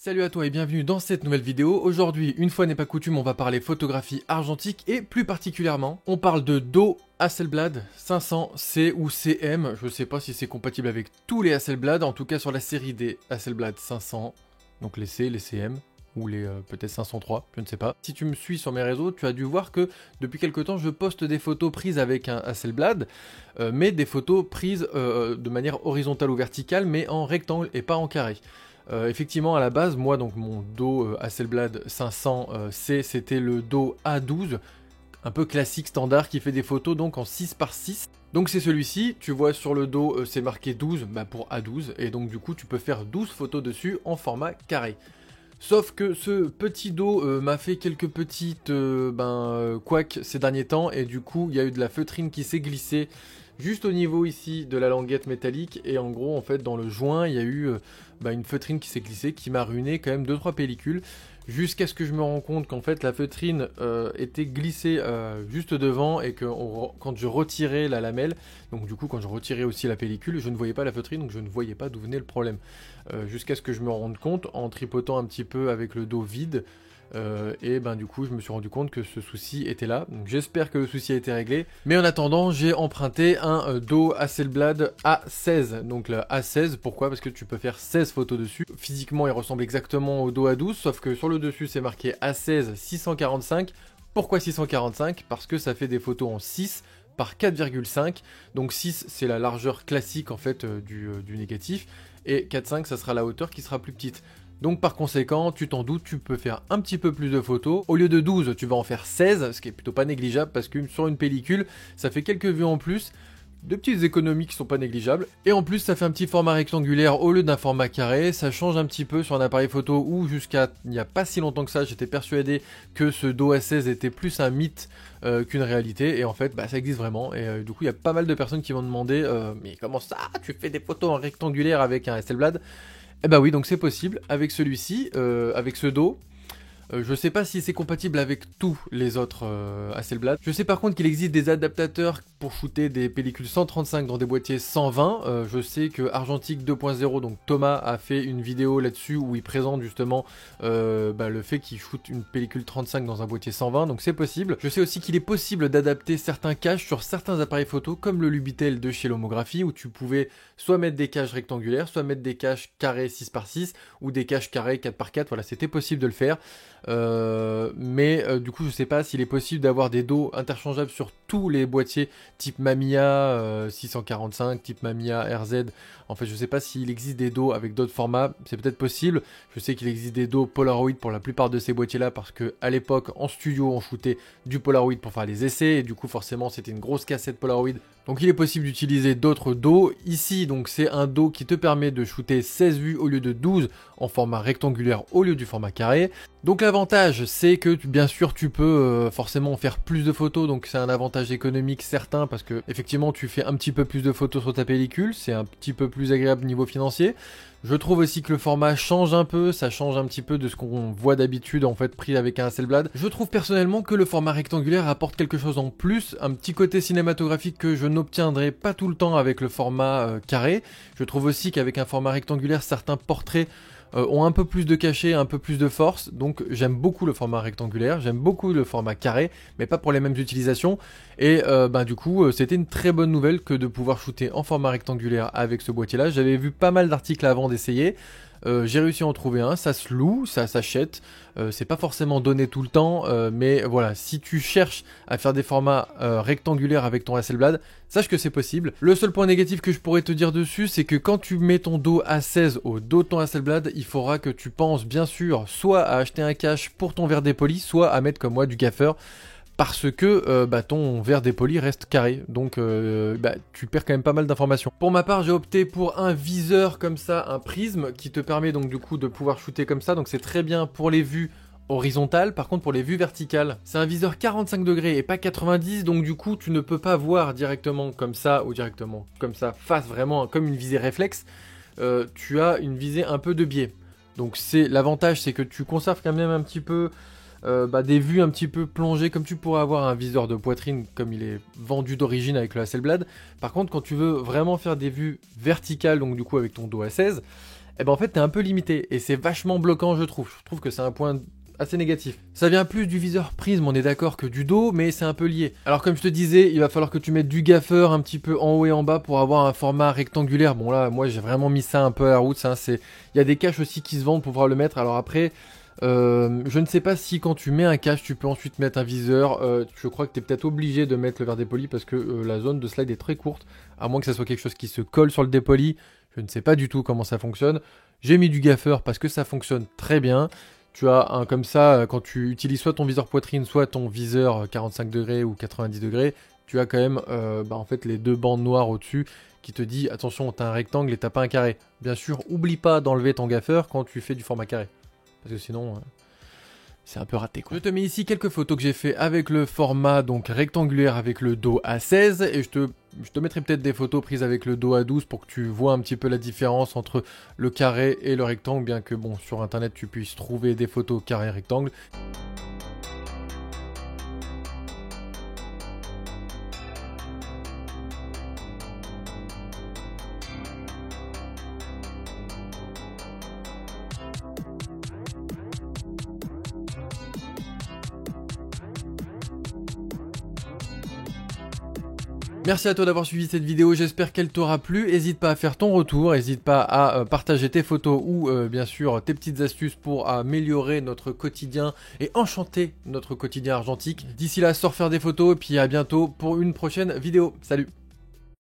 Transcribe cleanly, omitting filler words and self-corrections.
Salut à toi et bienvenue dans cette nouvelle vidéo. Aujourd'hui, une fois n'est pas coutume, on va parler photographie argentique et plus particulièrement, on parle de Do Hasselblad 500C ou CM. Je sais pas si c'est compatible avec tous les Hasselblad, en tout cas sur la série des Hasselblad 500, donc les C, les CM ou les peut-être 503, je ne sais pas. Si tu me suis sur mes réseaux, tu as dû voir que depuis quelque temps, je poste des photos prises avec un Hasselblad, mais des photos prises de manière horizontale ou verticale, mais en rectangle et pas en carré. Effectivement, à la base, moi, donc mon Do Hasselblad 500C, c'était le Do A12, un peu classique standard qui fait des photos donc en 6 par 6. Donc c'est celui-ci, tu vois sur le dos c'est marqué 12 pour A12, et donc du coup tu peux faire 12 photos dessus en format carré. Sauf que ce petit dos m'a fait quelques petites couacs ces derniers temps, et du coup il y a eu de la feutrine qui s'est glissée juste au niveau ici de la languette métallique, et en gros en fait dans le joint il y a eu une feutrine qui s'est glissée, qui m'a ruiné quand même 2-3 pellicules, jusqu'à ce que je me rende compte qu'en fait la feutrine était glissée juste devant, et que quand je retirais la lamelle, donc du coup quand je retirais aussi la pellicule, je ne voyais pas la feutrine, donc je ne voyais pas d'où venait le problème. Jusqu'à ce que je me rende compte en tripotant un petit peu avec le dos vide, et du coup je me suis rendu compte que ce souci était là. Donc j'espère que le souci a été réglé, mais en attendant j'ai emprunté un Do Hasselblad A16. Donc le A16, pourquoi? Parce que tu peux faire 16 photos dessus. Physiquement il ressemble exactement au Do A12, sauf que sur le dessus c'est marqué A16 645. Pourquoi 645? Parce que ça fait des photos en 6 par 4,5, donc 6 c'est la largeur classique en fait du négatif, et 4,5 ça sera la hauteur qui sera plus petite. Donc par conséquent, tu t'en doutes, tu peux faire un petit peu plus de photos. Au lieu de 12, tu vas en faire 16, ce qui est plutôt pas négligeable, parce que sur une pellicule, ça fait quelques vues en plus, de petites économies qui sont pas négligeables. Et en plus, ça fait un petit format rectangulaire au lieu d'un format carré. Ça change un petit peu sur un appareil photo où jusqu'à il n'y a pas si longtemps que ça, j'étais persuadé que ce Do A16 était plus un mythe qu'une réalité. Et en fait, ça existe vraiment. Et du coup, il y a pas mal de personnes qui m'ont demandé mais comment ça, tu fais des photos en rectangulaire avec un Hasselblad? Eh bah oui, donc c'est possible avec celui-ci, avec ce dos. Je sais pas si c'est compatible avec tous les autres Hasselblad. Je sais par contre qu'il existe des adaptateurs pour shooter des pellicules 135 dans des boîtiers 120. Je sais que Argentique 2.0, donc Thomas, a fait une vidéo là-dessus où il présente justement le fait qu'il shoot une pellicule 35 dans un boîtier 120, donc c'est possible. Je sais aussi qu'il est possible d'adapter certains caches sur certains appareils photo, comme le Lubitel de chez Lomographie, où tu pouvais soit mettre des caches rectangulaires, soit mettre des caches carrées 6 par 6, ou des caches carrées 4 par 4, voilà, c'était possible de le faire. Du coup je sais pas s'il est possible d'avoir des dos interchangeables sur tous les boîtiers type Mamiya 645, type Mamiya RZ. En fait je sais pas s'il existe des dos avec d'autres formats, c'est peut-être possible. Je sais qu'il existe des dos Polaroid pour la plupart de ces boîtiers là, parce que à l'époque en studio on shootait du Polaroid pour faire les essais, et du coup forcément c'était une grosse cassette Polaroid, donc il est possible d'utiliser d'autres dos. Ici donc c'est un dos qui te permet de shooter 16 vues au lieu de 12 en format rectangulaire au lieu du format carré. Donc l'avantage c'est que bien sûr tu peux forcément faire plus de photos, donc c'est un avantage économique certain, parce que effectivement tu fais un petit peu plus de photos sur ta pellicule, c'est un petit peu plus agréable niveau financier. Je trouve aussi que le format change un peu, ça change un petit peu de ce qu'on voit d'habitude en fait pris avec un Hasselblad. Je trouve personnellement que le format rectangulaire apporte quelque chose en plus, un petit côté cinématographique que je n'obtiendrai pas tout le temps avec le format carré. Je trouve aussi qu'avec un format rectangulaire, certains portraits ont un peu plus de cachet, un peu plus de force, donc j'aime beaucoup le format rectangulaire, j'aime beaucoup le format carré, mais pas pour les mêmes utilisations, et du coup c'était une très bonne nouvelle que de pouvoir shooter en format rectangulaire avec ce boîtier là. J'avais vu pas mal d'articles avant d'essayer, j'ai réussi à en trouver un, ça se loue, ça s'achète, c'est pas forcément donné tout le temps, mais voilà, si tu cherches à faire des formats rectangulaires avec ton Hasselblad, sache que c'est possible. Le seul point négatif que je pourrais te dire dessus, c'est que quand tu mets ton dos A16 au dos de ton Hasselblad, il faudra que tu penses bien sûr soit à acheter un cache pour ton verre dépoli, soit à mettre comme moi du gaffeur, parce que ton verre dépoli reste carré, donc tu perds quand même pas mal d'informations. Pour ma part, j'ai opté pour un viseur comme ça, un prisme, qui te permet donc du coup de pouvoir shooter comme ça, donc c'est très bien pour les vues horizontales. Par contre pour les vues verticales, c'est un viseur 45 degrés et pas 90, donc du coup tu ne peux pas voir directement comme ça ou directement comme ça, face vraiment comme une visée réflexe. Tu as une visée un peu de biais, donc c'est l'avantage, c'est que tu conserves quand même un petit peu des vues un petit peu plongées, comme tu pourrais avoir un viseur de poitrine comme il est vendu d'origine avec le Hasselblad. Par contre quand tu veux vraiment faire des vues verticales, donc du coup avec ton Do A16, et ben en fait t'es un peu limité, et c'est vachement bloquant je trouve. Je trouve que c'est un point assez négatif. Ça vient plus du viseur prisme, on est d'accord, que du dos, mais c'est un peu lié. Alors comme je te disais, il va falloir que tu mettes du gaffeur un petit peu en haut et en bas pour avoir un format rectangulaire. Bon là, moi j'ai vraiment mis ça un peu à la route, ça, il y a des caches aussi qui se vendent pour pouvoir le mettre. Alors après, je ne sais pas si quand tu mets un cache, tu peux ensuite mettre un viseur. Je crois que tu es peut-être obligé de mettre le verre dépoli parce que la zone de slide est très courte, à moins que ça soit quelque chose qui se colle sur le dépoli. Je ne sais pas du tout comment ça fonctionne. J'ai mis du gaffeur parce que ça fonctionne très bien. Tu as un comme ça, quand tu utilises soit ton viseur poitrine, soit ton viseur 45 degrés ou 90 degrés, tu as quand même en fait les deux bandes noires au-dessus qui te dit attention, t'as un rectangle et t'as pas un carré. Bien sûr, oublie pas d'enlever ton gaffeur quand tu fais du format carré. Parce que sinon, c'est un peu raté quoi. Je te mets ici quelques photos que j'ai fait avec le format donc rectangulaire avec le dos à 16 et je te mettrai peut-être des photos prises avec le dos à 12 pour que tu vois un petit peu la différence entre le carré et le rectangle, bien que bon sur internet tu puisses trouver des photos carré et rectangle. Merci à toi d'avoir suivi cette vidéo, j'espère qu'elle t'aura plu. N'hésite pas à faire ton retour, n'hésite pas à partager tes photos ou bien sûr tes petites astuces pour améliorer notre quotidien et enchanter notre quotidien argentique. D'ici là, sors faire des photos et puis à bientôt pour une prochaine vidéo. Salut!